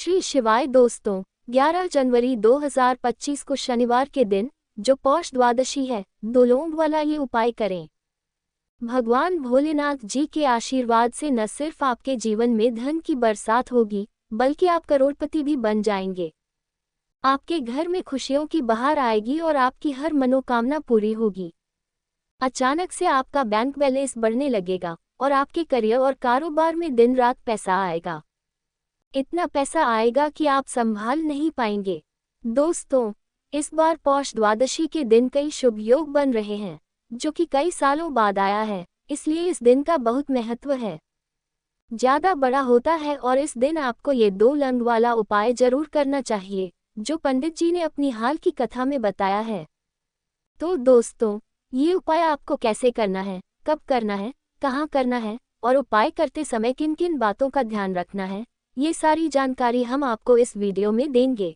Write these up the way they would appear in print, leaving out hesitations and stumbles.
श्री शिवाय दोस्तों, 11 जनवरी 2025 को शनिवार के दिन, जो पौष द्वादशी है, दो लौंग वाला ये उपाय करें। भगवान भोलेनाथ जी के आशीर्वाद से न सिर्फ आपके जीवन में धन की बरसात होगी, बल्कि आप करोड़पति भी बन जाएंगे। आपके घर में खुशियों की बहार आएगी और आपकी हर मनोकामना पूरी होगी। अचानक से आपका बैंक बैलेंस बढ़ने लगेगा और आपके करियर और कारोबार में दिन रात पैसा आएगा। इतना पैसा आएगा कि आप संभाल नहीं पाएंगे। दोस्तों, इस बार पौष द्वादशी के दिन कई शुभ योग बन रहे हैं, जो कि कई सालों बाद आया है, इसलिए इस दिन का बहुत महत्व है, ज्यादा बड़ा होता है और इस दिन आपको ये दो लौंग वाला उपाय जरूर करना चाहिए, जो पंडित जी ने अपनी हाल की कथा में बताया है। तो दोस्तों, ये उपाय आपको कैसे करना है, कब करना है, कहाँ करना है और उपाय करते समय किन किन बातों का ध्यान रखना है, ये सारी जानकारी हम आपको इस वीडियो में देंगे।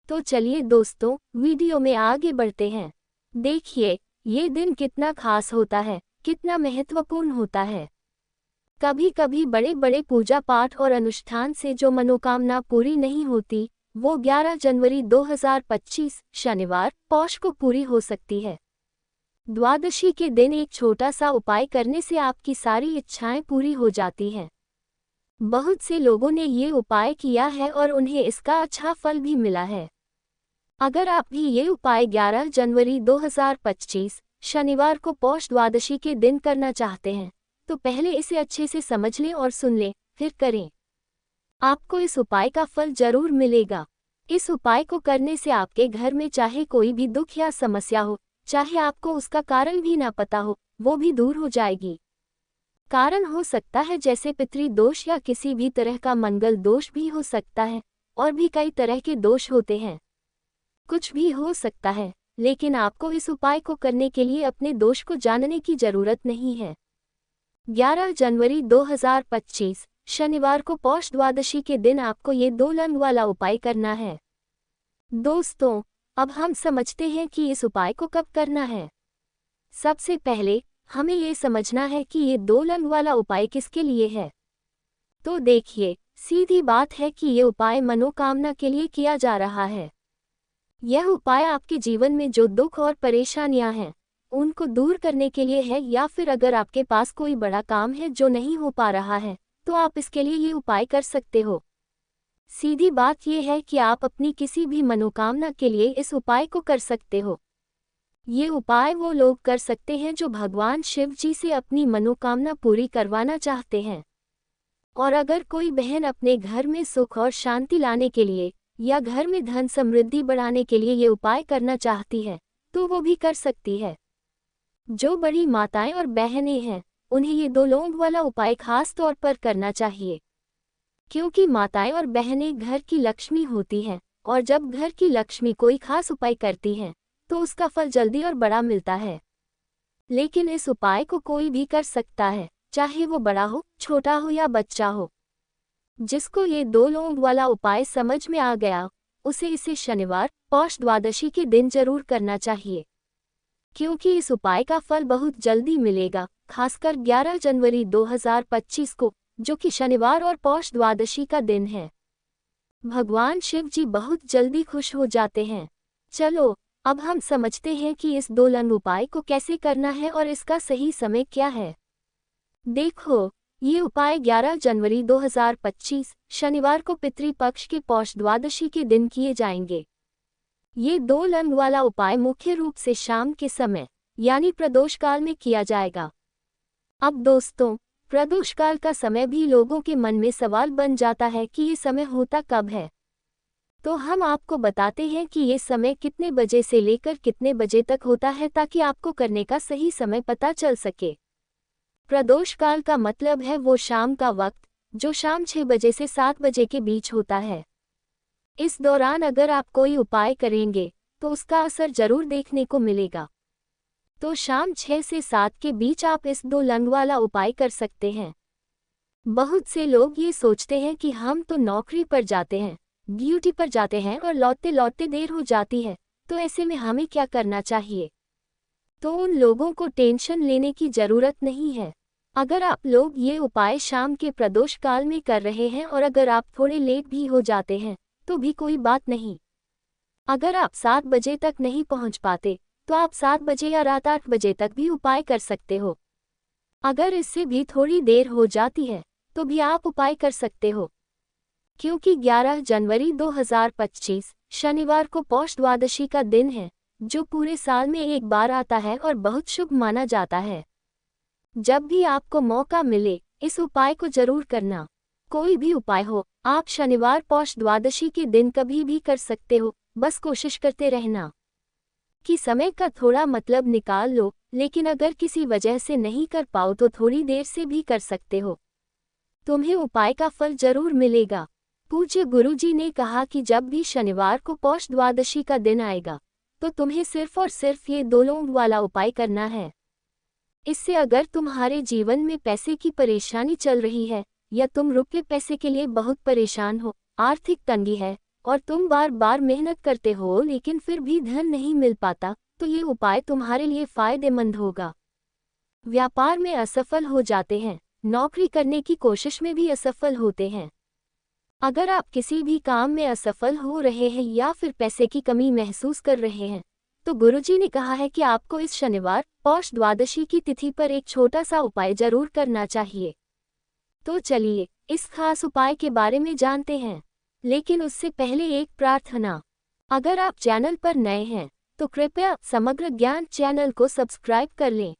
तो चलिए दोस्तों, वीडियो में आगे बढ़ते हैं। देखिए, ये दिन कितना खास होता है, कितना महत्वपूर्ण होता है। कभी कभी बड़े बड़े पूजा पाठ और अनुष्ठान से जो मनोकामना पूरी नहीं होती, वो 11 जनवरी 2025 शनिवार पौष को पूरी हो सकती है। द्वादशी के दिन एक छोटा सा उपाय करने से आपकी सारी इच्छाएं पूरी हो जाती हैं। बहुत से लोगों ने ये उपाय किया है और उन्हें इसका अच्छा फल भी मिला है। अगर आप भी ये उपाय 11 जनवरी 2025 शनिवार को पौष द्वादशी के दिन करना चाहते हैं, तो पहले इसे अच्छे से समझ लें और सुन लें, फिर करें। आपको इस उपाय का फल जरूर मिलेगा। इस उपाय को करने से आपके घर में चाहे कोई भी दुख या समस्या हो, चाहे आपको उसका कारण भी ना पता हो, वो भी दूर हो जाएगी। कारण हो सकता है जैसे पितृ दोष या किसी भी तरह का मंगल दोष भी हो सकता है, और भी कई तरह के दोष होते हैं। कुछ भी हो सकता है, लेकिन आपको इस उपाय को करने के लिए अपने दोष को जानने की जरूरत नहीं है। 11 जनवरी 2025 शनिवार को पौष द्वादशी के दिन आपको ये दो लौंग वाला उपाय करना है। दोस्तों, अब हम समझते हैं कि इस उपाय को कब करना है। सबसे पहले हमें ये समझना है कि ये दो लौंग वाला उपाय किसके लिए है। तो देखिए, सीधी बात है कि ये उपाय मनोकामना के लिए किया जा रहा है। यह उपाय आपके जीवन में जो दुख और परेशानियां हैं, उनको दूर करने के लिए है, या फिर अगर आपके पास कोई बड़ा काम है जो नहीं हो पा रहा है, तो आप इसके लिए ये उपाय कर सकते हो। सीधी बात यह है कि आप अपनी किसी भी मनोकामना के लिए इस उपाय को कर सकते हो। ये उपाय वो लोग कर सकते हैं जो भगवान शिव जी से अपनी मनोकामना पूरी करवाना चाहते हैं। और अगर कोई बहन अपने घर में सुख और शांति लाने के लिए या घर में धन समृद्धि बढ़ाने के लिए ये उपाय करना चाहती है, तो वो भी कर सकती है। जो बड़ी माताएं और बहनें हैं, उन्हें ये दो लौंग वाला उपाय खास तौर पर करना चाहिए, क्योंकि माताएं और बहनें घर की लक्ष्मी होती हैं, और जब घर की लक्ष्मी कोई खास उपाय करती हैं, तो उसका फल जल्दी और बड़ा मिलता है। लेकिन इस उपाय को कोई भी कर सकता है, चाहे वो बड़ा हो, छोटा हो या बच्चा हो। जिसको ये दो लौंग वाला उपाय समझ में आ गया, उसे इसे शनिवार पौष द्वादशी के दिन जरूर करना चाहिए, क्योंकि इस उपाय का फल बहुत जल्दी मिलेगा, खासकर 11 जनवरी 2025 को, जो कि शनिवार और पौष द्वादशी का दिन है। भगवान शिव जी बहुत जल्दी खुश हो जाते हैं। चलो, अब हम समझते हैं कि इस दो लौंग उपाय को कैसे करना है और इसका सही समय क्या है। देखो, ये उपाय 11 जनवरी 2025 शनिवार को पितृपक्ष के पौष द्वादशी के दिन किए जाएंगे। ये दो लौंग वाला उपाय मुख्य रूप से शाम के समय, यानी प्रदोष काल में किया जाएगा। अब दोस्तों, प्रदोष काल का समय भी लोगों के मन में सवाल बन जाता है कि ये समय होता कब है। तो हम आपको बताते हैं कि ये समय कितने बजे से लेकर कितने बजे तक होता है, ताकि आपको करने का सही समय पता चल सके। प्रदोष काल का मतलब है वो शाम का वक्त, जो शाम 6 बजे से 7 बजे के बीच होता है। इस दौरान अगर आप कोई उपाय करेंगे, तो उसका असर जरूर देखने को मिलेगा। तो शाम 6 से 7 के बीच आप इस दो लौंग वाला उपाय कर सकते हैं। बहुत से लोग ये सोचते हैं कि हम तो नौकरी पर जाते हैं, ड्यूटी पर जाते हैं और लौटते लौटते देर हो जाती है, तो ऐसे में हमें क्या करना चाहिए। तो उन लोगों को टेंशन लेने की जरूरत नहीं है। अगर आप लोग ये उपाय शाम के प्रदोष काल में कर रहे हैं और अगर आप थोड़े लेट भी हो जाते हैं तो भी कोई बात नहीं। अगर आप 7 बजे तक नहीं पहुंच पाते तो आप 7 बजे या रात 8 बजे तक भी उपाय कर सकते हो। अगर इससे भी थोड़ी देर हो जाती है तो भी आप उपाय कर सकते हो, क्योंकि 11 जनवरी 2025 शनिवार को पौष द्वादशी का दिन है, जो पूरे साल में एक बार आता है और बहुत शुभ माना जाता है। जब भी आपको मौका मिले इस उपाय को जरूर करना। कोई भी उपाय हो, आप शनिवार पौष द्वादशी के दिन कभी भी कर सकते हो, बस कोशिश करते रहना कि समय का थोड़ा मतलब निकाल लो, लेकिन अगर किसी वजह से नहीं कर पाओ तो थोड़ी देर से भी कर सकते हो। तुम्हें उपाय का फल जरूर मिलेगा। पूज्य गुरुजी ने कहा कि जब भी शनिवार को पौष द्वादशी का दिन आएगा तो तुम्हें सिर्फ और सिर्फ ये 2 लौंग वाला उपाय करना है। इससे अगर तुम्हारे जीवन में पैसे की परेशानी चल रही है या तुम रुपये पैसे के लिए बहुत परेशान हो, आर्थिक तंगी है और तुम बार बार मेहनत करते हो लेकिन फिर भी धन नहीं मिल पाता, तो ये उपाय तुम्हारे लिए फायदेमंद होगा। व्यापार में असफल हो जाते हैं, नौकरी करने की कोशिश में भी असफल होते हैं। अगर आप किसी भी काम में असफल हो रहे हैं या फिर पैसे की कमी महसूस कर रहे हैं तो गुरुजी ने कहा है कि आपको इस शनिवार पौष द्वादशी की तिथि पर एक छोटा सा उपाय जरूर करना चाहिए। तो चलिए इस खास उपाय के बारे में जानते हैं, लेकिन उससे पहले एक प्रार्थना। अगर आप चैनल पर नए हैं तो कृपया समग्र ज्ञान चैनल को सब्सक्राइब कर लें।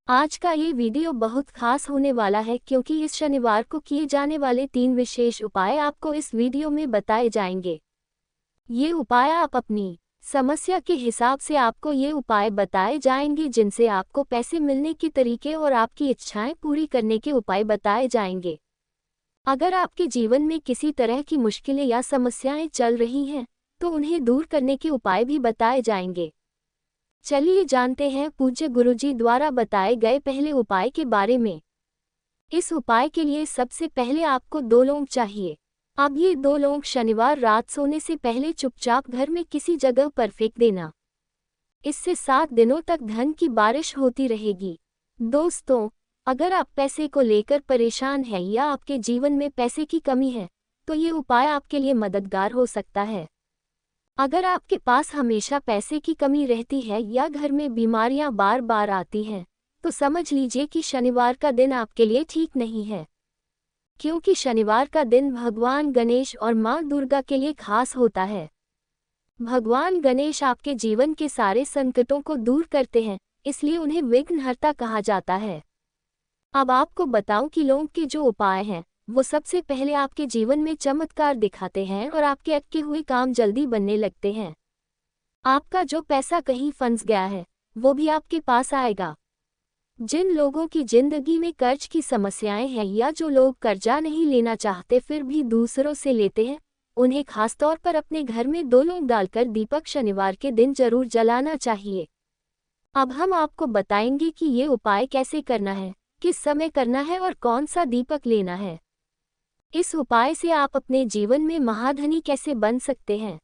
आज का ये वीडियो बहुत खास होने वाला है क्योंकि इस शनिवार को किए जाने वाले 3 विशेष उपाय आपको इस वीडियो में बताए जाएंगे। ये उपाय आप अपनी समस्या के हिसाब से आपको ये उपाय बताए जाएंगे जिनसे आपको पैसे मिलने के तरीके और आपकी इच्छाएं पूरी करने के उपाय बताए जाएंगे। अगर आपके जीवन में किसी तरह की मुश्किलें या समस्याएं चल रही हैं तो उन्हें दूर करने के उपाय भी बताए जाएंगे। चलिए जानते हैं पूज्य गुरुजी द्वारा बताए गए पहले उपाय के बारे में। इस उपाय के लिए सबसे पहले आपको 2 लौंग चाहिए। अब ये 2 लौंग शनिवार रात सोने से पहले चुपचाप घर में किसी जगह पर फेंक देना। इससे 7 दिनों तक धन की बारिश होती रहेगी। दोस्तों, अगर आप पैसे को लेकर परेशान हैं या आपके जीवन में पैसे की कमी है तो ये उपाय आपके लिए मददगार हो सकता है। अगर आपके पास हमेशा पैसे की कमी रहती है या घर में बीमारियां बार बार आती हैं तो समझ लीजिए कि शनिवार का दिन आपके लिए ठीक नहीं है, क्योंकि शनिवार का दिन भगवान गणेश और माँ दुर्गा के लिए खास होता है। भगवान गणेश आपके जीवन के सारे संकटों को दूर करते हैं, इसलिए उन्हें विघ्नहर्ता कहा जाता है। अब आपको बताऊं कि लौंग के जो उपाय हैं वो सबसे पहले आपके जीवन में चमत्कार दिखाते हैं और आपके अटके हुए काम जल्दी बनने लगते हैं। आपका जो पैसा कहीं फंस गया है वो भी आपके पास आएगा। जिन लोगों की जिंदगी में कर्ज की समस्याएं हैं या जो लोग कर्जा नहीं लेना चाहते फिर भी दूसरों से लेते हैं, उन्हें खासतौर पर अपने घर में 2 लौंग डालकर दीपक शनिवार के दिन जरूर जलाना चाहिए। अब हम आपको बताएंगे कि ये उपाय कैसे करना है, किस समय करना है और कौन सा दीपक लेना है। इस उपाय से आप अपने जीवन में महाधनी कैसे बन सकते हैं।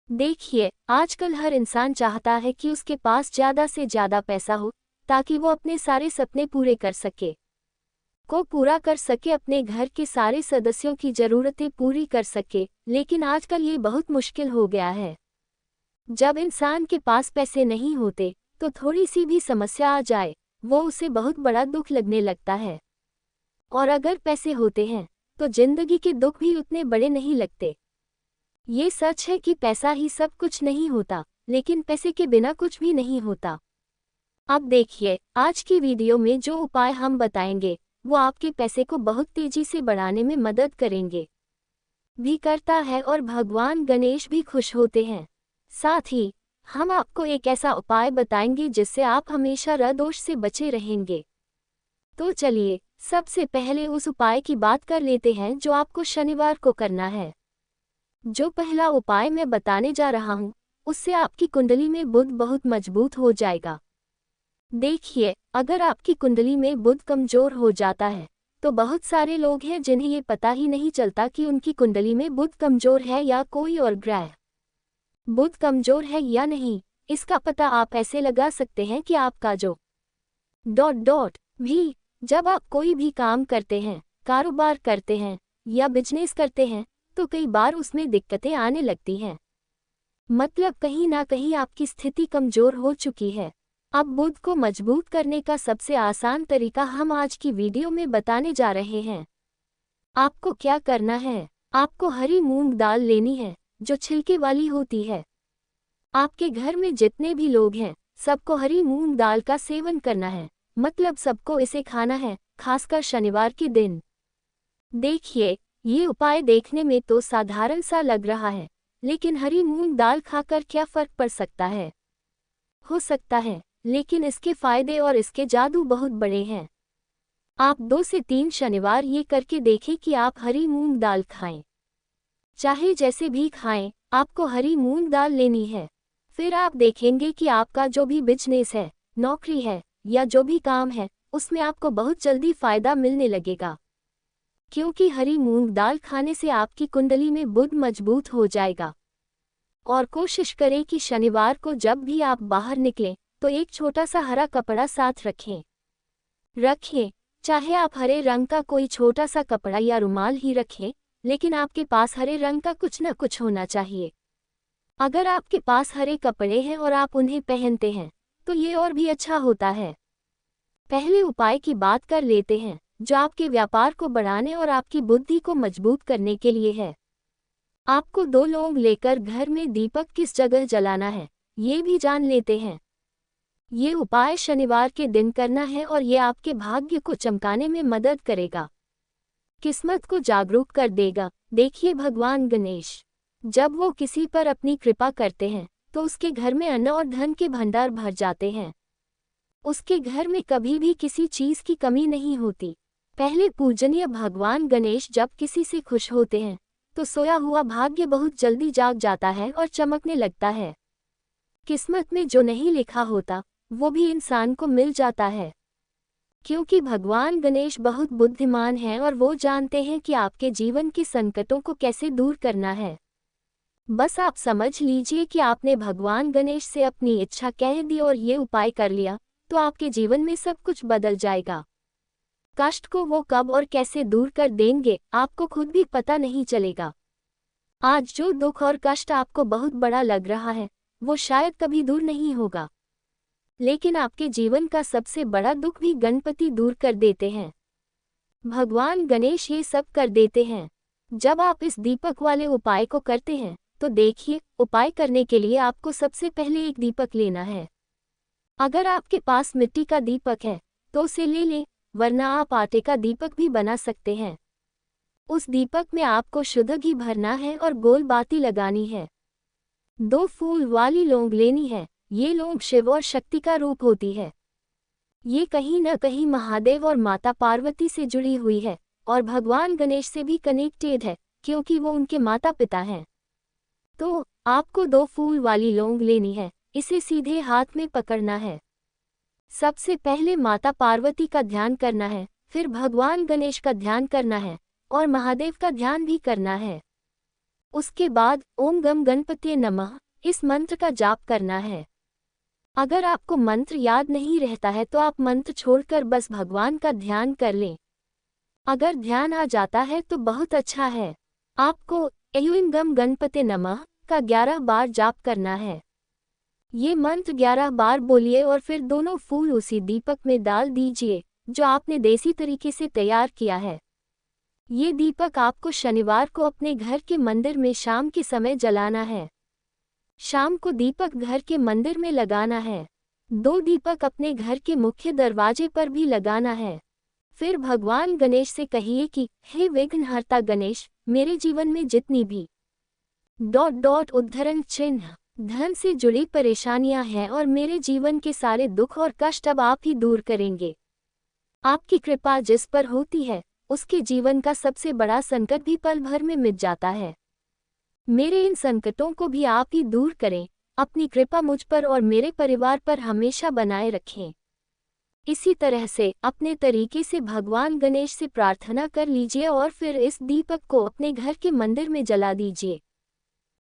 देखिए, आजकल हर इंसान चाहता है कि उसके पास ज़्यादा से ज़्यादा पैसा हो ताकि वो अपने सारे सपने पूरे कर सके, अपने घर के सारे सदस्यों की ज़रूरतें पूरी कर सके। लेकिन आजकल ये बहुत मुश्किल हो गया है। जब इंसान के पास पैसे नहीं होते तो थोड़ी सी भी समस्या आ जाए वो उसे बहुत बड़ा दुख लगने लगता है, और अगर पैसे होते हैं तो जिंदगी के दुख भी उतने बड़े नहीं लगते। ये सच है कि पैसा ही सब कुछ नहीं होता, लेकिन पैसे के बिना कुछ भी नहीं होता। अब देखिए, आज की वीडियो में जो उपाय हम बताएंगे वो आपके पैसे को बहुत तेजी से बढ़ाने में मदद करेंगे भी करता है और भगवान गणेश भी खुश होते हैं। साथ ही हम आपको एक ऐसा उपाय बताएंगे जिससे आप हमेशा ऋण से बचे रहेंगे। तो चलिए सबसे पहले उस उपाय की बात कर लेते हैं जो आपको शनिवार को करना है। जो पहला उपाय मैं बताने जा रहा हूँ उससे आपकी कुंडली में बुध बहुत मजबूत हो जाएगा। देखिए, अगर आपकी कुंडली में बुध कमजोर हो जाता है तो बहुत सारे लोग हैं जिन्हें ये पता ही नहीं चलता कि उनकी कुंडली में बुध कमजोर है या कोई और ग्रह बुध कमजोर है या नहीं। इसका पता आप ऐसे लगा सकते हैं कि आपका जो भी जब आप कोई भी काम करते हैं, कारोबार करते हैं या बिजनेस करते हैं, तो कई बार उसमें दिक्कतें आने लगती हैं। मतलब कहीं ना कहीं आपकी स्थिति कमजोर हो चुकी है। अब बुद्ध को मजबूत करने का सबसे आसान तरीका हम आज की वीडियो में बताने जा रहे हैं। आपको क्या करना है? आपको हरी मूंग दाल लेनी है, जो छिलके वाली होती है। आपके घर में जितने भी लोग हैं, सबको हरी मूंग दाल का सेवन करना है। मतलब सबको इसे खाना है, खासकर शनिवार के दिन। देखिए, ये उपाय देखने में तो साधारण सा लग रहा है, लेकिन हरी मूंग दाल खाकर क्या फर्क पड़ सकता है? हो सकता है, लेकिन इसके फायदे और इसके जादू बहुत बड़े हैं। आप 2 से 3 शनिवार ये करके देखें कि आप हरी मूंग दाल खाएं। चाहे जैसे भी खाएं, आपको हरी मूंग दाल लेनी है। फिर आप देखेंगे कि आपका जो भी बिजनेस है, नौकरी है या जो भी काम है, उसमें आपको बहुत जल्दी फायदा मिलने लगेगा। क्योंकि हरी मूंग दाल खाने से आपकी कुंडली में बुध मजबूत हो जाएगा। और कोशिश करें कि शनिवार को जब भी आप बाहर निकलें, तो एक छोटा सा हरा कपड़ा साथ रखें। चाहे आप हरे रंग का कोई छोटा सा कपड़ा या रुमाल ही रखें, लेकिन आपके पास हरे रंग का कुछ न कुछ होना चाहिए। अगर आपके पास हरे कपड़े हैं और आप उन्हें पहनते हैं, तो ये और भी अच्छा होता है। पहले उपाय की बात कर लेते हैं, जो आपके व्यापार को बढ़ाने और आपकी बुद्धि को मजबूत करने के लिए है। आपको 2 लौंग लेकर घर में दीपक किस जगह जलाना है, ये भी जान लेते हैं। ये उपाय शनिवार के दिन करना है और ये आपके भाग्य को चमकाने में मदद करेगा, किस्मत को जागरूक कर देगा। देखिए, भगवान गणेश जब वो किसी पर अपनी कृपा करते हैं, तो उसके घर में अन्न और धन के भंडार भर जाते हैं। उसके घर में कभी भी किसी चीज की कमी नहीं होती। पहले पूजनीय भगवान गणेश जब किसी से खुश होते हैं, तो सोया हुआ भाग्य बहुत जल्दी जाग जाता है और चमकने लगता है। किस्मत में जो नहीं लिखा होता, वो भी इंसान को मिल जाता है। क्योंकि भगवान गणेश बहुत बुद्धिमान हैं और वो जानते हैं कि आपके जीवन के संकटों को कैसे दूर करना है। बस आप समझ लीजिए कि आपने भगवान गणेश से अपनी इच्छा कह दी और ये उपाय कर लिया, तो आपके जीवन में सब कुछ बदल जाएगा। कष्ट को वो कब और कैसे दूर कर देंगे, आपको खुद भी पता नहीं चलेगा। आज जो दुख और कष्ट आपको बहुत बड़ा लग रहा है, वो शायद कभी दूर नहीं होगा। लेकिन आपके जीवन का सबसे बड़ा दुख भी गणपति दूर कर देते हैं। भगवान गणेश ये सब कर देते हैं। जब आप इस दीपक वाले उपाय को करते हैं, तो देखिए, उपाय करने के लिए आपको सबसे पहले एक दीपक लेना है। अगर आपके पास मिट्टी का दीपक है, तो उसे ले लें, वरना आप आटे का दीपक भी बना सकते हैं। उस दीपक में आपको शुद्ध घी भरना है और गोल बाती लगानी है। 2 फूल वाली लौंग लेनी है। ये लौंग शिव और शक्ति का रूप होती है। ये कहीं न कहीं महादेव और माता पार्वती से जुड़ी हुई है और भगवान गणेश से भी कनेक्टेड है, क्योंकि वो उनके माता पिता हैं। तो आपको 2 फूल वाली लौंग लेनी है, इसे सीधे हाथ में पकड़ना है। सबसे पहले माता पार्वती का ध्यान करना है, फिर भगवान गणेश का ध्यान करना है और महादेव का ध्यान भी करना है। उसके बाद ओम गम गणपतये नमः इस मंत्र का जाप करना है। अगर आपको मंत्र याद नहीं रहता है, तो आप मंत्र छोड़कर बस भगवान का ध्यान कर लें। अगर ध्यान आ जाता है तो बहुत अच्छा है। आपको ऐं गम गणपतये नमः का 11 बार जाप करना है। ये मंत्र 11 बार बोलिए और फिर दोनों फूल उसी दीपक में डाल दीजिए, जो आपने देसी तरीके से तैयार किया है। ये दीपक आपको शनिवार को अपने घर के मंदिर में शाम के समय जलाना है। शाम को दीपक घर के मंदिर में लगाना है। 2 दीपक अपने घर के मुख्य दरवाजे पर भी लगाना है। फिर भगवान गणेश से कहिए कि हे विघ्नहर्ता गणेश, मेरे जीवन में जितनी भी उद्धरण चिन्ह धन से जुड़ी परेशानियां हैं और मेरे जीवन के सारे दुख और कष्ट अब आप ही दूर करेंगे। आपकी कृपा जिस पर होती है, उसके जीवन का सबसे बड़ा संकट भी पल भर में मिट जाता है। मेरे इन संकटों को भी आप ही दूर करें। अपनी कृपा मुझ पर और मेरे परिवार पर हमेशा बनाए रखें। इसी तरह से अपने तरीके से भगवान गणेश से प्रार्थना कर लीजिए और फिर इस दीपक को अपने घर के मंदिर में जला दीजिए।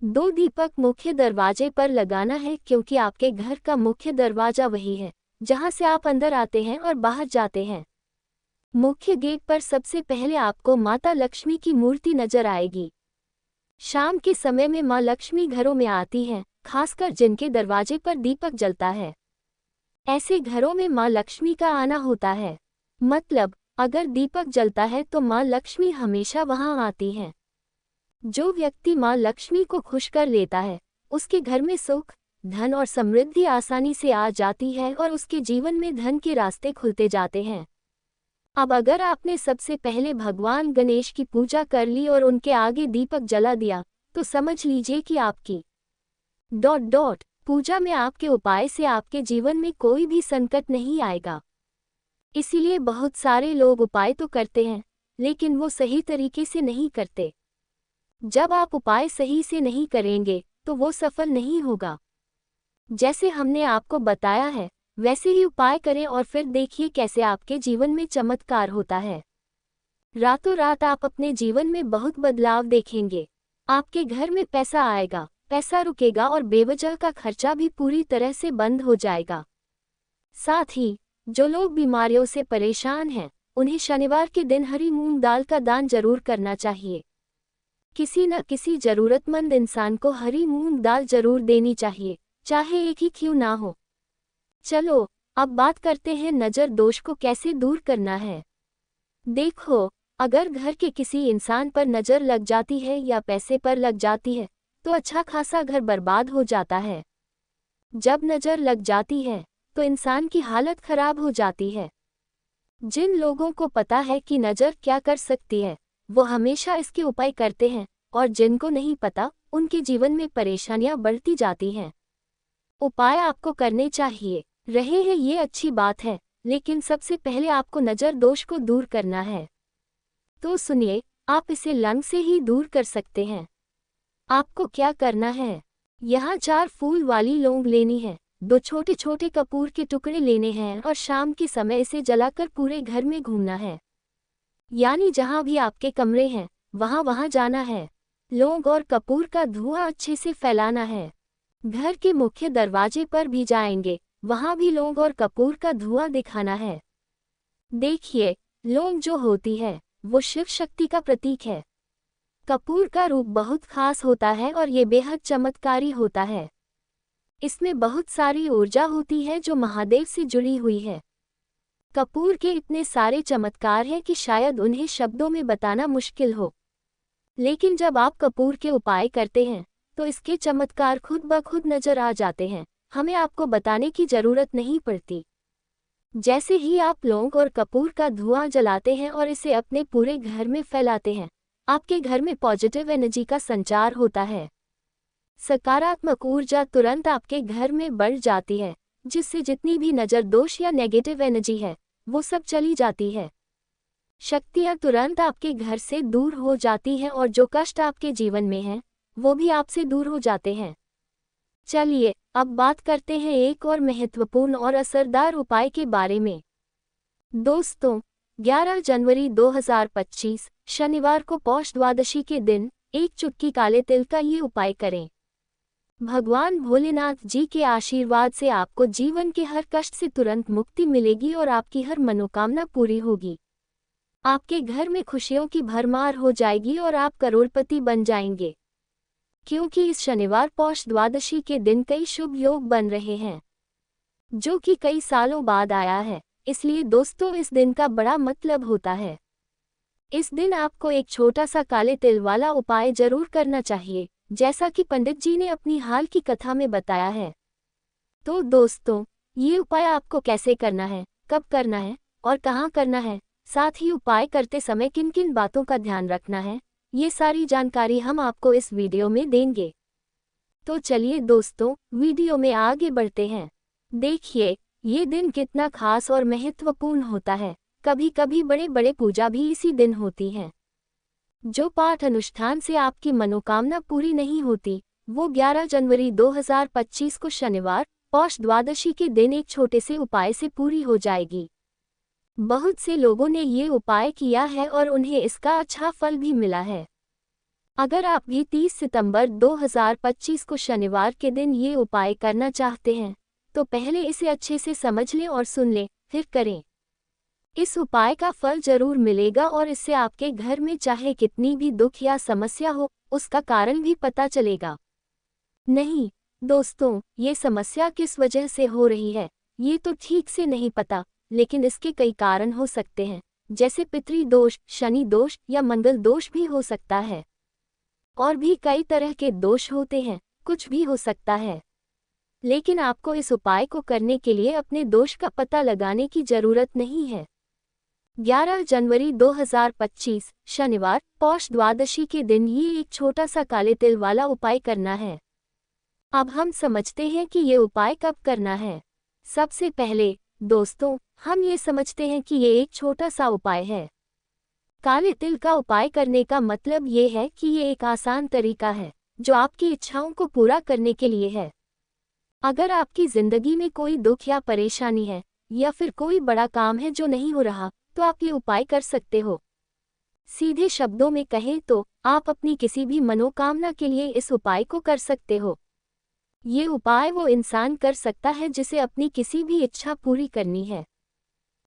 2 दीपक मुख्य दरवाजे पर लगाना है, क्योंकि आपके घर का मुख्य दरवाजा वही है जहां से आप अंदर आते हैं और बाहर जाते हैं। मुख्य गेट पर सबसे पहले आपको माता लक्ष्मी की मूर्ति नजर आएगी। शाम के समय में माँ लक्ष्मी घरों में आती हैं, खासकर जिनके दरवाजे पर दीपक जलता है। ऐसे घरों में माँ लक्ष्मी का आना होता है। मतलब अगर दीपक जलता है तो माँ लक्ष्मी हमेशा वहां आती हैं। जो व्यक्ति माँ लक्ष्मी को खुश कर लेता है, उसके घर में सुख, धन और समृद्धि आसानी से आ जाती है और उसके जीवन में धन के रास्ते खुलते जाते हैं। अब अगर आपने सबसे पहले भगवान गणेश की पूजा कर ली और उनके आगे दीपक जला दिया, तो समझ लीजिए कि आपकी पूजा में आपके उपाय से आपके जीवन में कोई भी संकट नहीं आएगा। इसीलिए बहुत सारे लोग उपाय तो करते हैं, लेकिन वो सही तरीके से नहीं करते। जब आप उपाय सही से नहीं करेंगे तो वो सफल नहीं होगा। जैसे हमने आपको बताया है, वैसे ही उपाय करें और फिर देखिए कैसे आपके जीवन में चमत्कार होता है। रातों रात आप अपने जीवन में बहुत बदलाव देखेंगे। आपके घर में पैसा आएगा, पैसा रुकेगा और बेवजह का खर्चा भी पूरी तरह से बंद हो जाएगा। साथ ही जो लोग बीमारियों से परेशान हैं, उन्हें शनिवार के दिन हरी मूंग दाल का दान जरूर करना चाहिए। किसी न किसी जरूरतमंद इंसान को हरी मूंग दाल जरूर देनी चाहिए, चाहे एक ही क्यों ना हो। चलो अब बात करते हैं नज़र दोष को कैसे दूर करना है। देखो, अगर घर के किसी इंसान पर नज़र लग जाती है या पैसे पर लग जाती है, तो अच्छा खासा घर बर्बाद हो जाता है। जब नज़र लग जाती है तो इंसान की हालत खराब हो जाती है। जिन लोगों को पता है कि नज़र क्या कर सकती है, वो हमेशा इसके उपाय करते हैं, और जिनको नहीं पता, उनके जीवन में परेशानियां बढ़ती जाती हैं। उपाय आपको करने चाहिए रहे हैं, ये अच्छी बात है, लेकिन सबसे पहले आपको नज़र दोष को दूर करना है। तो सुनिए, आप इसे लंग से ही दूर कर सकते हैं। आपको क्या करना है, यहाँ 4 फूल वाली लौंग लेनी है, 2 छोटे छोटे कपूर के टुकड़े लेने हैं और शाम के समय इसे जलाकर पूरे घर में घूमना है। यानी जहाँ भी आपके कमरे हैं, वहाँ वहाँ जाना है। लौंग और कपूर का धुआं अच्छे से फैलाना है। घर के मुख्य दरवाजे पर भी जाएंगे, वहाँ भी लौंग और कपूर का धुआं दिखाना है। देखिए, लौंग जो होती है वो शिव शक्ति का प्रतीक है। कपूर का रूप बहुत खास होता है और ये बेहद चमत्कारी होता है। इसमें बहुत सारी ऊर्जा होती है जो महादेव से जुड़ी हुई है। कपूर के इतने सारे चमत्कार हैं कि शायद उन्हें शब्दों में बताना मुश्किल हो। लेकिन जब आप कपूर के उपाय करते हैं तो इसके चमत्कार खुद ब खुद नजर आ जाते हैं, हमें आपको बताने की जरूरत नहीं पड़ती। जैसे ही आप लौंग और कपूर का धुआं जलाते हैं और इसे अपने पूरे घर में फैलाते हैं, आपके घर में पॉजिटिव एनर्जी का संचार होता है। सकारात्मक ऊर्जा तुरंत आपके घर में बढ़ जाती है, जिससे जितनी भी नज़र दोष या नेगेटिव एनर्जी है, वो सब चली जाती है। शक्तियाँ तुरंत आपके घर से दूर हो जाती हैं और जो कष्ट आपके जीवन में हैं, वो भी आपसे दूर हो जाते हैं। चलिए अब बात करते हैं एक और महत्वपूर्ण और असरदार उपाय के बारे में। दोस्तों, 11 जनवरी 2025 शनिवार को पौष द्वादशी के दिन एक चुटकी काले तिल का ये उपाय करें। भगवान भोलेनाथ जी के आशीर्वाद से आपको जीवन के हर कष्ट से तुरंत मुक्ति मिलेगी और आपकी हर मनोकामना पूरी होगी। आपके घर में खुशियों की भरमार हो जाएगी और आप करोड़पति बन जाएंगे। क्योंकि इस शनिवार पौष द्वादशी के दिन कई शुभ योग बन रहे हैं, जो कि कई सालों बाद आया है। इसलिए दोस्तों, इस दिन का बड़ा मतलब होता है। इस दिन आपको एक छोटा सा काले तिल वाला उपाय जरूर करना चाहिए, जैसा कि पंडित जी ने अपनी हाल की कथा में बताया है। तो दोस्तों, ये उपाय आपको कैसे करना है, कब करना है और कहाँ करना है, साथ ही उपाय करते समय किन किन बातों का ध्यान रखना है, ये सारी जानकारी हम आपको इस वीडियो में देंगे। तो चलिए दोस्तों, वीडियो में आगे बढ़ते हैं। देखिए, ये दिन कितना खास और महत्वपूर्ण होता है। कभी कभी बड़े बड़े पूजा भी इसी दिन होती हैं। जो पाठ अनुष्ठान से आपकी मनोकामना पूरी नहीं होती, वो 11 जनवरी 2025 को शनिवार पौष द्वादशी के दिन एक छोटे से उपाय से पूरी हो जाएगी। बहुत से लोगों ने ये उपाय किया है और उन्हें इसका अच्छा फल भी मिला है। अगर आप भी 30 सितंबर 2025 को शनिवार के दिन ये उपाय करना चाहते हैं, तो पहले इसे अच्छे से समझ लें और सुन लें, फिर करें। इस उपाय का फल जरूर मिलेगा और इससे आपके घर में चाहे कितनी भी दुख या समस्या हो, उसका कारण भी पता चलेगा। नहीं दोस्तों, ये समस्या किस वजह से हो रही है ये तो ठीक से नहीं पता, लेकिन इसके कई कारण हो सकते हैं, जैसे पितृदोष, शनि दोष या मंगल दोष भी हो सकता है। और भी कई तरह के दोष होते हैं, कुछ भी हो सकता है। लेकिन आपको इस उपाय को करने के लिए अपने दोष का पता लगाने की जरूरत नहीं है। 11 जनवरी 2025 शनिवार पौष द्वादशी के दिन ये एक छोटा सा काले तिल वाला उपाय करना है। अब हम समझते हैं कि ये उपाय कब करना है। सबसे पहले दोस्तों, हम ये समझते हैं कि ये एक छोटा सा उपाय है। काले तिल का उपाय करने का मतलब ये है कि ये एक आसान तरीका है जो आपकी इच्छाओं को पूरा करने के लिए है। अगर आपकी जिंदगी में कोई दुख या परेशानी है या फिर कोई बड़ा काम है जो नहीं हो रहा, तो आप ये उपाय कर सकते हो। सीधे शब्दों में कहें तो आप अपनी किसी भी मनोकामना के लिए इस उपाय को कर सकते हो। ये उपाय वो इंसान कर सकता है जिसे अपनी किसी भी इच्छा पूरी करनी है।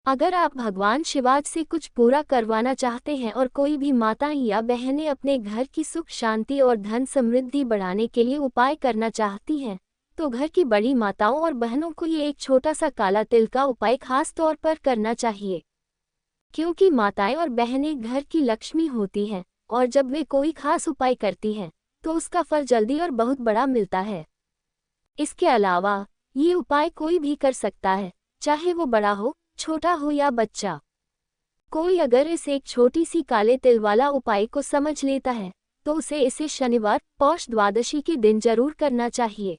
अगर आप भगवान शिवाज से कुछ पूरा करवाना चाहते हैं और कोई भी माताएं या बहनें अपने घर की सुख शांति और धन समृद्धि बढ़ाने के लिए उपाय करना चाहती हैं, तो घर की बड़ी माताओं और बहनों को ये एक छोटा सा काला तिल का उपाय खास तौर पर करना चाहिए। क्योंकि माताएं और बहनें घर की लक्ष्मी होती हैं और जब वे कोई खास उपाय करती हैं तो उसका फल जल्दी और बहुत बड़ा मिलता है। इसके अलावा ये उपाय कोई भी कर सकता है, चाहे वो बड़ा हो, छोटा हो या बच्चा। कोई अगर इस एक छोटी सी काले तिल वाला उपाय को समझ लेता है तो उसे इसे शनिवार पौष द्वादशी के दिन जरूर करना चाहिए,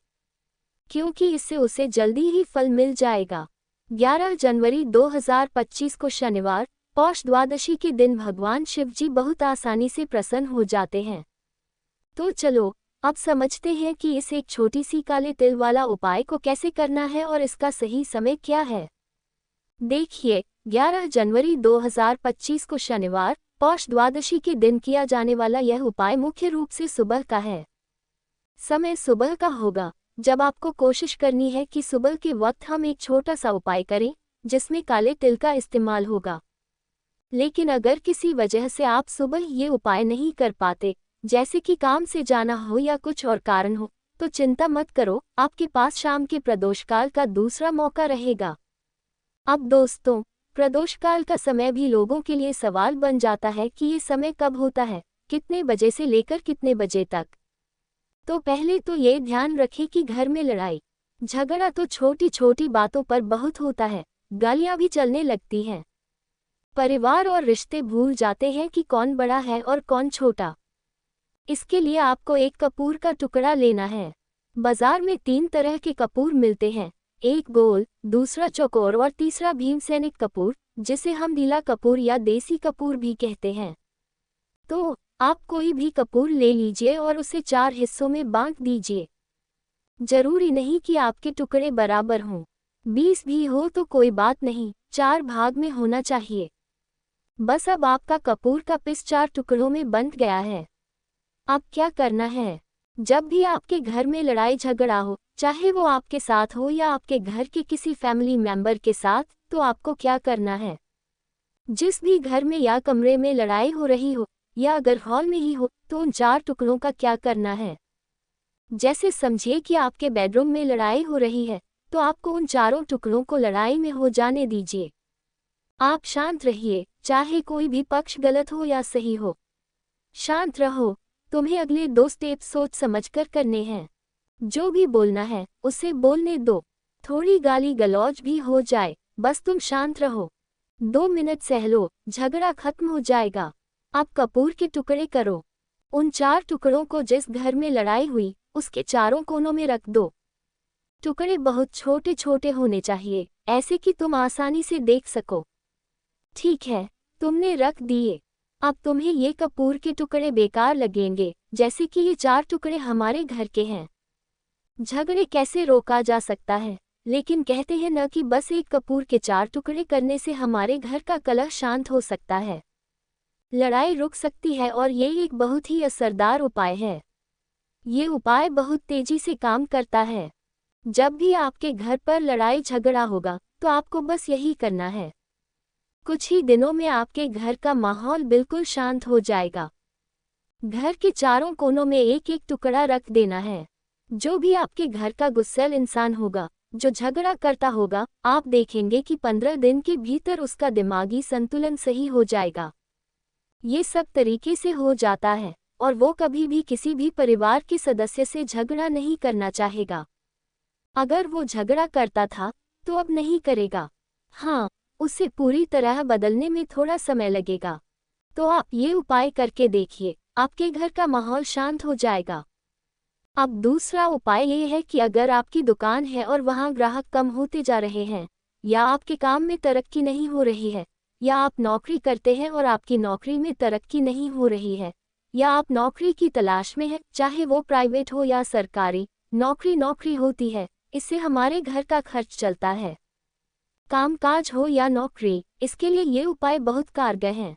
क्योंकि इससे उसे जल्दी ही फल मिल जाएगा। 11 जनवरी 2025 को शनिवार पौष द्वादशी के दिन भगवान शिव जी बहुत आसानी से प्रसन्न हो जाते हैं। तो चलो अब समझते हैं कि इस एक छोटी सी काले तिल वाला उपाय को कैसे करना है और इसका सही समय क्या है। देखिए, 11 जनवरी 2025 को शनिवार पौष द्वादशी के दिन किया जाने वाला यह उपाय मुख्य रूप से सुबह का है। समय सुबह का होगा, जब आपको कोशिश करनी है कि सुबह के वक्त हम एक छोटा सा उपाय करें जिसमें काले तिल का इस्तेमाल होगा। लेकिन अगर किसी वजह से आप सुबह ये उपाय नहीं कर पाते, जैसे कि काम से जाना हो या कुछ और कारण हो, तो चिंता मत करो, आपके पास शाम के प्रदोषकाल का दूसरा मौका रहेगा। अब दोस्तों, प्रदोषकाल का समय भी लोगों के लिए सवाल बन जाता है कि ये समय कब होता है, कितने बजे से लेकर कितने बजे तक। तो पहले तो ये ध्यान रखें कि घर में लड़ाई झगड़ा तो छोटी छोटी बातों पर बहुत होता है, गालियां भी चलने लगती हैं। परिवार और रिश्ते भूल जाते हैं कि कौन बड़ा है और कौन छोटा। इसके लिए आपको एक कपूर का टुकड़ा लेना है। बाजार में 3 तरह के कपूर मिलते हैं, एक गोल, दूसरा चौकोर और तीसरा भीमसेनिक कपूर, जिसे हम नीला कपूर या देसी कपूर भी कहते हैं। तो आप कोई भी कपूर ले लीजिए और उसे 4 हिस्सों में बांट दीजिए। जरूरी नहीं कि आपके टुकड़े बराबर हों, 20 भी हो तो कोई बात नहीं, 4 भाग में होना चाहिए। बस अब आपका कपूर का पिस 4 टुकड़ों में बंट गया है। अब क्या करना है, जब भी आपके घर में लड़ाई झगड़ा हो, चाहे वो आपके साथ हो या आपके घर के किसी फैमिली मेंबर के साथ, तो आपको क्या करना है, जिस भी घर में या कमरे में लड़ाई हो रही हो या अगर हॉल में ही हो, तो उन 4 टुकड़ों का क्या करना है। जैसे समझिए कि आपके बेडरूम में लड़ाई हो रही है, तो आपको उन 4 टुकड़ों को लड़ाई में हो जाने दीजिए। आप शांत रहिए, चाहे कोई भी पक्ष गलत हो या सही हो। शांत रहो, तुम्हें अगले 2 स्टेप सोच समझकर करने हैं। जो भी बोलना है उसे बोलने दो, थोड़ी गाली गलौज भी हो जाए, बस तुम शांत रहो। 2 मिनट सह लो, झगड़ा खत्म हो जाएगा। अब कपूर के टुकड़े करो, उन 4 टुकड़ों को जिस घर में लड़ाई हुई उसके चारों कोनों में रख दो। टुकड़े बहुत छोटे छोटे होने चाहिए, ऐसे कि तुम आसानी से देख सको। ठीक है, तुमने रख दिए। अब तुम्हें ये कपूर के टुकड़े बेकार लगेंगे, जैसे कि ये 4 टुकड़े हमारे घर के हैं। झगड़े कैसे रोका जा सकता है, लेकिन कहते हैं न कि बस एक कपूर के 4 टुकड़े करने से हमारे घर का कलह शांत हो सकता है, लड़ाई रुक सकती है। और ये एक बहुत ही असरदार उपाय है। ये उपाय बहुत तेजी से काम करता है। जब भी आपके घर पर लड़ाई झगड़ा होगा तो आपको बस यही करना है। कुछ ही दिनों में आपके घर का माहौल बिल्कुल शांत हो जाएगा। घर के चारों कोनों में एक एक टुकड़ा रख देना है। जो भी आपके घर का गुस्सैल इंसान होगा, जो झगड़ा करता होगा, आप देखेंगे कि 15 दिन के भीतर उसका दिमागी संतुलन सही हो जाएगा। ये सब तरीके से हो जाता है और वो कभी भी किसी भी परिवार के सदस्य से झगड़ा नहीं करना चाहेगा। अगर वो झगड़ा करता था तो अब नहीं करेगा। हाँ, उसे पूरी तरह बदलने में थोड़ा समय लगेगा। तो आप ये उपाय करके देखिए, आपके घर का माहौल शांत हो जाएगा। अब दूसरा उपाय ये है कि अगर आपकी दुकान है और वहाँ ग्राहक कम होते जा रहे हैं, या आपके काम में तरक्की नहीं हो रही है, या आप नौकरी करते हैं और आपकी नौकरी में तरक्की नहीं हो रही है, या आप नौकरी की तलाश में हैं, चाहे वो प्राइवेट हो या सरकारी, नौकरी होती है, इससे हमारे घर का खर्च चलता है। कामकाज हो या नौकरी, इसके लिए ये उपाय बहुत कारगर हैं।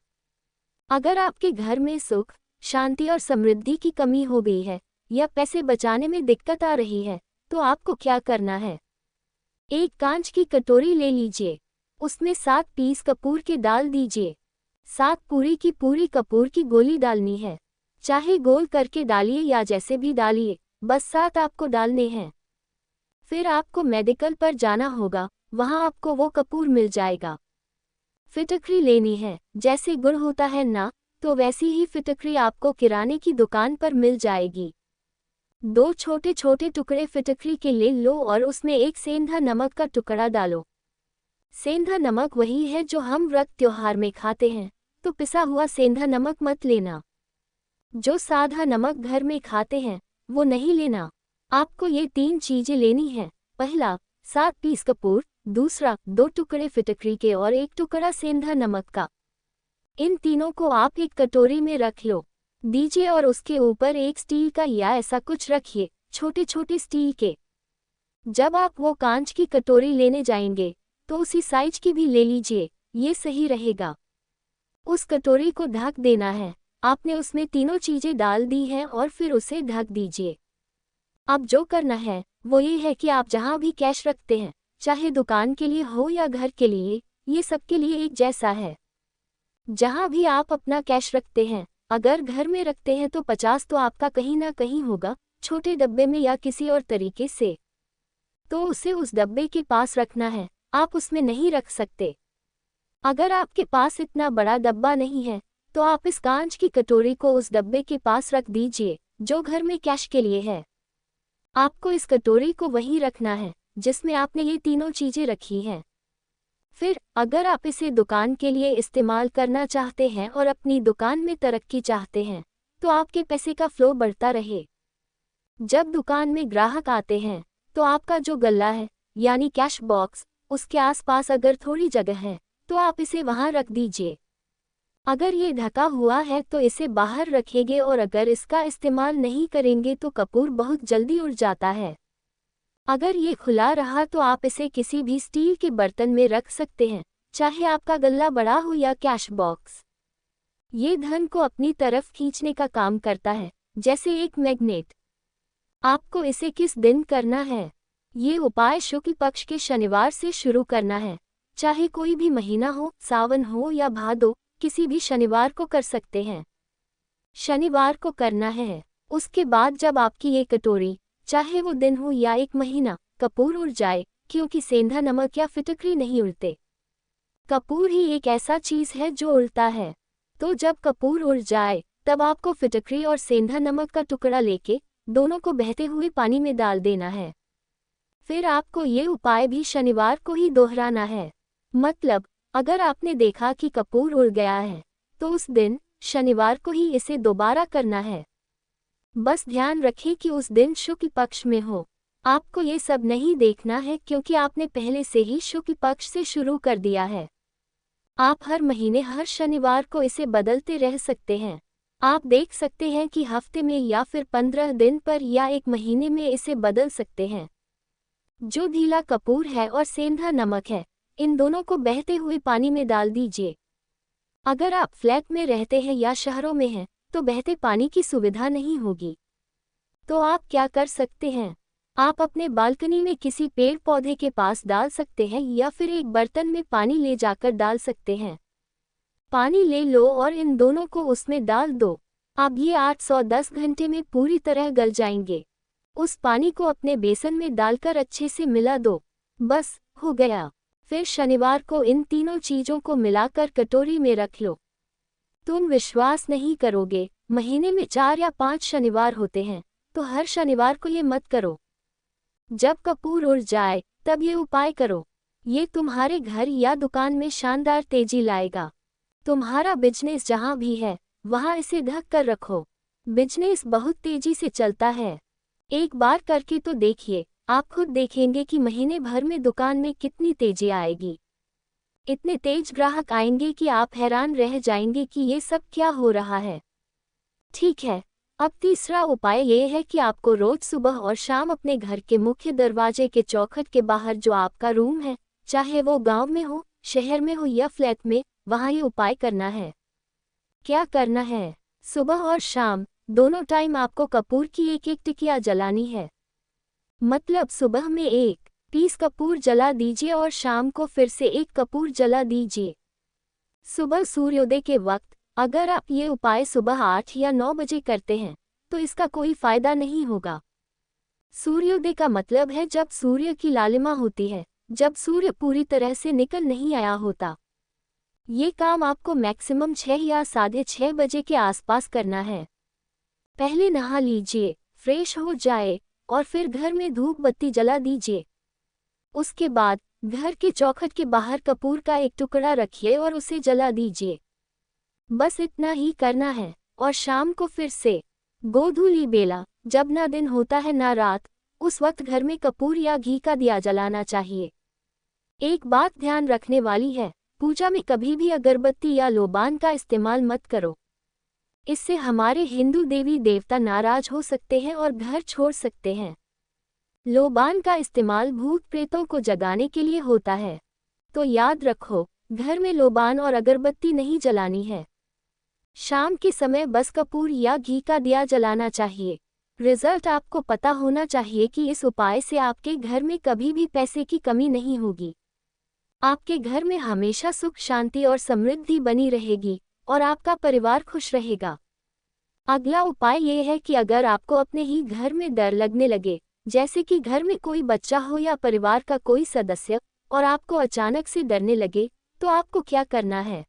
अगर आपके घर में सुख, शांति और समृद्धि की कमी हो गई है या पैसे बचाने में दिक्कत आ रही है, तो आपको क्या करना है? एक कांच की कटोरी ले लीजिए, उसमें 7 पीस कपूर के डाल दीजिए। 7 पूरी कपूर की गोली डालनी है, चाहे गोल करके डालिए या जैसे भी डालिए, बस 7 आपको डालने हैं। फिर आपको मेडिकल पर जाना होगा, वहाँ आपको वो कपूर मिल जाएगा। फिटकरी लेनी है, जैसे गुड़ होता है ना, तो वैसी ही फिटकरी आपको किराने की दुकान पर मिल जाएगी। 2 छोटे छोटे टुकड़े फिटकरी के ले लो और उसमें एक सेंधा नमक का टुकड़ा डालो। सेंधा नमक वही है जो हम व्रत त्योहार में खाते हैं, तो पिसा हुआ सेंधा नमक मत लेना। जो सादा नमक घर में खाते हैं वो नहीं लेना। आपको ये 3 चीजें लेनी हैं। पहला, 7 पीस कपूर, दूसरा 2 टुकड़े फिटकरी के और 1 टुकड़ा सेंधा नमक का। इन तीनों को आप एक कटोरी में रख लो दीजिए और उसके ऊपर एक स्टील का या ऐसा कुछ रखिए, छोटे छोटे स्टील के। जब आप वो कांच की कटोरी लेने जाएंगे तो उसी साइज की भी ले लीजिए, ये सही रहेगा। उस कटोरी को ढक देना है। आपने उसमें तीनों चीजें डाल दी हैं और फिर उसे ढक दीजिए। अब जो करना है वो ये है कि आप जहाँ भी कैश रखते हैं, चाहे दुकान के लिए हो या घर के लिए, ये सबके लिए एक जैसा है। जहाँ भी आप अपना कैश रखते हैं, अगर घर में रखते हैं तो 50 तो आपका कहीं ना कहीं होगा, छोटे डब्बे में या किसी और तरीके से। तो उसे उस डब्बे के पास रखना है, आप उसमें नहीं रख सकते। अगर आपके पास इतना बड़ा डब्बा नहीं है तो आप इस कांच की कटोरी को उस डब्बे के पास रख दीजिए जो घर में कैश के लिए है। आपको इस कटोरी को वहीं रखना है जिसमें आपने ये तीनों चीजें रखी हैं। फिर अगर आप इसे दुकान के लिए इस्तेमाल करना चाहते हैं और अपनी दुकान में तरक्की चाहते हैं, तो आपके पैसे का फ्लो बढ़ता रहे। जब दुकान में ग्राहक आते हैं तो आपका जो गल्ला है यानी कैश बॉक्स, उसके आसपास अगर थोड़ी जगह है तो आप इसे वहां रख दीजिए। अगर ये ढका हुआ है तो इसे बाहर रखेंगे और अगर इसका इस्तेमाल नहीं करेंगे तो कपूर बहुत जल्दी उड़ जाता है। अगर ये खुला रहा तो आप इसे किसी भी स्टील के बर्तन में रख सकते हैं, चाहे आपका गल्ला बड़ा हो या कैश बॉक्स। ये धन को अपनी तरफ खींचने का काम करता है, जैसे एक मैग्नेट। आपको इसे किस दिन करना है? ये उपाय शुक्ल पक्ष के शनिवार से शुरू करना है। चाहे कोई भी महीना हो, सावन हो या भादो, किसी भी शनिवार को कर सकते हैं। शनिवार को करना है। उसके बाद जब आपकी ये कटोरी, चाहे वो दिन हो या एक महीना, कपूर उड़ जाए, क्योंकि सेंधा नमक या फिटकरी नहीं उड़ते। कपूर ही एक ऐसा चीज है जो उड़ता है। तो जब कपूर उड़ जाए तब आपको फिटकरी और सेंधा नमक का टुकड़ा लेके दोनों को बहते हुए पानी में डाल देना है। फिर आपको ये उपाय भी शनिवार को ही दोहराना है। मतलब अगर आपने देखा कि कपूर उड़ गया है तो उस दिन शनिवार को ही इसे दोबारा करना है। बस ध्यान रखें कि उस दिन शुक्ल पक्ष में हो। आपको ये सब नहीं देखना है क्योंकि आपने पहले से ही शुक्ल पक्ष से शुरू कर दिया है। आप हर महीने हर शनिवार को इसे बदलते रह सकते हैं। आप देख सकते हैं कि हफ्ते में या फिर 15 दिन पर या एक महीने में इसे बदल सकते हैं। जो ढीला कपूर है और सेंधा नमक है, इन दोनों को बहते हुए पानी में डाल दीजिए। अगर आप फ्लैट में रहते हैं या शहरों में हैं तो बहते पानी की सुविधा नहीं होगी। तो आप क्या कर सकते हैं? आप अपने बालकनी में किसी पेड़ पौधे के पास डाल सकते हैं या फिर एक बर्तन में पानी ले जाकर डाल सकते हैं। पानी ले लो और इन दोनों को उसमें डाल दो। अब ये 810 घंटे में पूरी तरह गल जाएंगे। उस पानी को अपने बेसन में डालकर अच्छे से मिला दो। बस हो गया। फिर शनिवार को इन तीनों चीज़ों को मिलाकर कटोरी में रख लो। तुम विश्वास नहीं करोगे, महीने में 4 या 5 शनिवार होते हैं, तो हर शनिवार को ये मत करो। जब कपूर उड़ जाए तब ये उपाय करो। ये तुम्हारे घर या दुकान में शानदार तेजी लाएगा। तुम्हारा बिजनेस जहाँ भी है वहाँ इसे ढक कर रखो। बिजनेस बहुत तेजी से चलता है। एक बार करके तो देखिए, आप खुद देखेंगे कि महीने भर में दुकान में कितनी तेजी आएगी। इतने तेज ग्राहक आएंगे कि आप हैरान रह जाएंगे कि ये सब क्या हो रहा है। ठीक है, अब तीसरा उपाय ये है कि आपको रोज सुबह और शाम अपने घर के मुख्य दरवाजे के चौखट के बाहर जो आपका रूम है, चाहे वो गांव में हो, शहर में हो या फ्लैट में, वहाँ ये उपाय करना है। क्या करना है? सुबह और शाम दोनों टाइम आपको कपूर की एक टिकिया जलानी है। मतलब सुबह में 1 पीस कपूर जला दीजिए और शाम को फिर से 1 कपूर जला दीजिए। सुबह सूर्योदय के वक्त अगर आप ये उपाय सुबह 8 या 9 बजे करते हैं तो इसका कोई फायदा नहीं होगा। सूर्योदय का मतलब है जब सूर्य की लालिमा होती है, जब सूर्य पूरी तरह से निकल नहीं आया होता। ये काम आपको मैक्सिमम 6 या 6:30 बजे के आसपास करना है। पहले नहा लीजिए, फ्रेश हो जाए और फिर घर में धूप बत्ती जला दीजिए। उसके बाद घर के चौखट के बाहर कपूर का एक टुकड़ा रखिए और उसे जला दीजिए। बस इतना ही करना है। और शाम को फिर से गोधूली बेला, जब ना दिन होता है ना रात, उस वक्त घर में कपूर या घी का दिया जलाना चाहिए। एक बात ध्यान रखने वाली है, पूजा में कभी भी अगरबत्ती या लोबान का इस्तेमाल मत करो। इससे हमारे हिंदू देवी देवता नाराज हो सकते हैं और घर छोड़ सकते हैं। लोबान का इस्तेमाल भूत प्रेतों को जगाने के लिए होता है, तो याद रखो, घर में लोबान और अगरबत्ती नहीं जलानी है। शाम के समय बस कपूर या घी का दिया जलाना चाहिए। रिजल्ट आपको पता होना चाहिए कि इस उपाय से आपके घर में कभी भी पैसे की कमी नहीं होगी। आपके घर में हमेशा सुख शांति और समृद्धि बनी रहेगी और आपका परिवार खुश रहेगा। अगला उपाय ये है कि अगर आपको अपने ही घर में डर लगने लगे, जैसे कि घर में कोई बच्चा हो या परिवार का कोई सदस्य, और आपको अचानक से डरने लगे, तो आपको क्या करना है?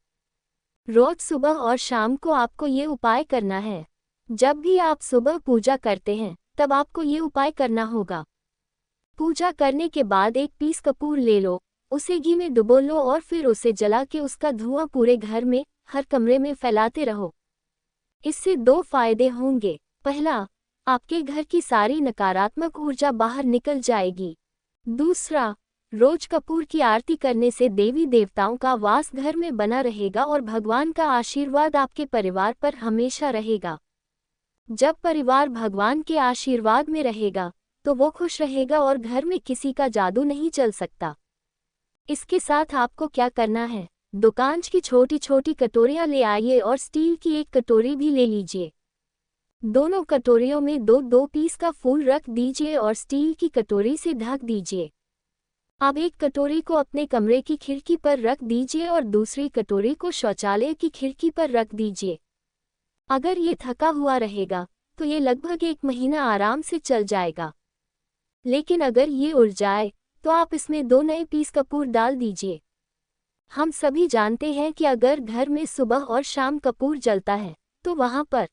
रोज सुबह और शाम को आपको ये उपाय करना है। जब भी आप सुबह पूजा करते हैं तब आपको ये उपाय करना होगा। पूजा करने के बाद 1 पीस कपूर ले लो, उसे घी में डुबो लो और फिर उसे जला के उसका धुआं पूरे घर में, हर कमरे में फैलाते रहो। इससे 2 फायदे होंगे। पहला, आपके घर की सारी नकारात्मक ऊर्जा बाहर निकल जाएगी। दूसरा, रोज कपूर की आरती करने से देवी देवताओं का वास घर में बना रहेगा और भगवान का आशीर्वाद आपके परिवार पर हमेशा रहेगा। जब परिवार भगवान के आशीर्वाद में रहेगा तो वो खुश रहेगा और घर में किसी का जादू नहीं चल सकता। इसके साथ आपको क्या करना है? दुकान की छोटी छोटी कटोरियां ले आइए और स्टील की 1 कटोरी भी ले लीजिए। दोनों कटोरियों में 2-2 पीस का फूल रख दीजिए और स्टील की कटोरी से ढक दीजिए। अब 1 कटोरी को अपने कमरे की खिड़की पर रख दीजिए और दूसरी कटोरी को शौचालय की खिड़की पर रख दीजिए। अगर ये थका हुआ रहेगा तो ये लगभग 1 महीना आराम से चल जाएगा। लेकिन अगर ये उड़ जाए तो आप इसमें 2 नए पीस कपूर डाल दीजिए। हम सभी जानते हैं कि अगर घर में सुबह और शाम कपूर जलता है तो वहाँ पर ...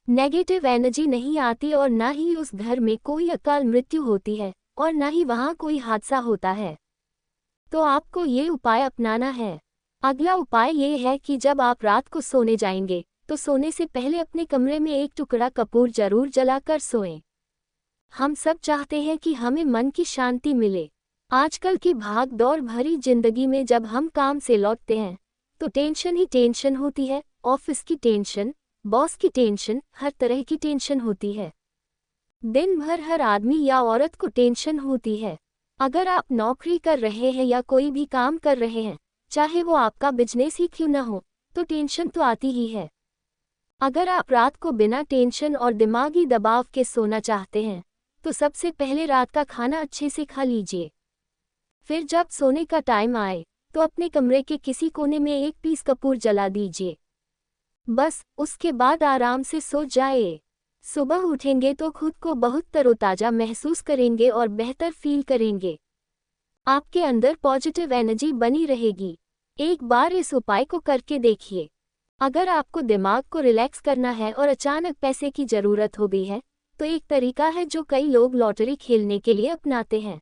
नेगेटिव एनर्जी नहीं आती और ना ही उस घर में कोई अकाल मृत्यु होती है और ना ही वहाँ कोई हादसा होता है। तो आपको ये उपाय अपनाना है। अगला उपाय ये है कि जब आप रात को सोने जाएंगे तो सोने से पहले अपने कमरे में 1 टुकड़ा कपूर जरूर जलाकर सोएं। हम सब चाहते हैं कि हमें मन की शांति मिले। आजकल की भाग दौड़ भरी जिंदगी में जब हम काम से लौटते हैं तो टेंशन ही टेंशन होती है। ऑफिस की टेंशन, बॉस की टेंशन, हर तरह की टेंशन होती है। दिन भर हर आदमी या औरत को टेंशन होती है। अगर आप नौकरी कर रहे हैं या कोई भी काम कर रहे हैं, चाहे वो आपका बिजनेस ही क्यों न हो, तो टेंशन तो आती ही है। अगर आप रात को बिना टेंशन और दिमागी दबाव के सोना चाहते हैं तो सबसे पहले रात का खाना अच्छे से खा लीजिए। फिर जब सोने का टाइम आए तो अपने कमरे के किसी कोने में एक पीस कपूर जला दीजिए। बस उसके बाद आराम से सो जाए। सुबह उठेंगे तो खुद को बहुत तरोताजा महसूस करेंगे और बेहतर फील करेंगे। आपके अंदर पॉजिटिव एनर्जी बनी रहेगी। एक बार इस उपाय को करके देखिए। अगर आपको दिमाग को रिलैक्स करना है और अचानक पैसे की ज़रूरत हो गई है, तो एक तरीका है जो कई लोग लॉटरी खेलने के लिए अपनाते हैं।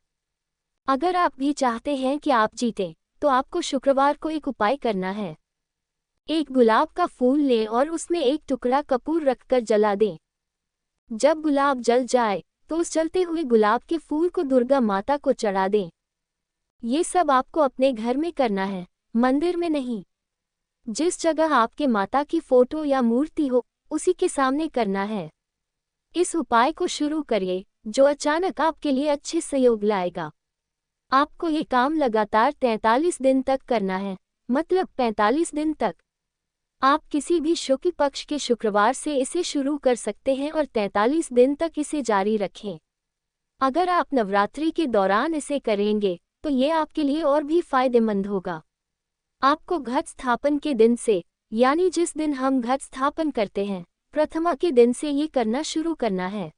अगर आप भी चाहते हैं कि आप जीतें, तो आपको शुक्रवार को एक उपाय करना है। एक गुलाब का फूल लें और उसमें एक टुकड़ा कपूर रखकर जला दें। जब गुलाब जल जाए तो उस जलते हुए गुलाब के फूल को दुर्गा माता को चढ़ा दें। ये सब आपको अपने घर में करना है, मंदिर में नहीं। जिस जगह आपके माता की फोटो या मूर्ति हो, उसी के सामने करना है। इस उपाय को शुरू करिए, जो अचानक आपके लिए अच्छे सहयोग लाएगा। आपको ये काम लगातार 43 दिन तक करना है, मतलब 45 दिन तक। आप किसी भी शुक्ल पक्ष के शुक्रवार से इसे शुरू कर सकते हैं और 43 दिन तक इसे जारी रखें। अगर आप नवरात्रि के दौरान इसे करेंगे, तो ये आपके लिए और भी फायदेमंद होगा। आपको घट स्थापन के दिन से, यानी जिस दिन हम घट स्थापन करते हैं, प्रथमा के दिन से ये करना शुरू करना है।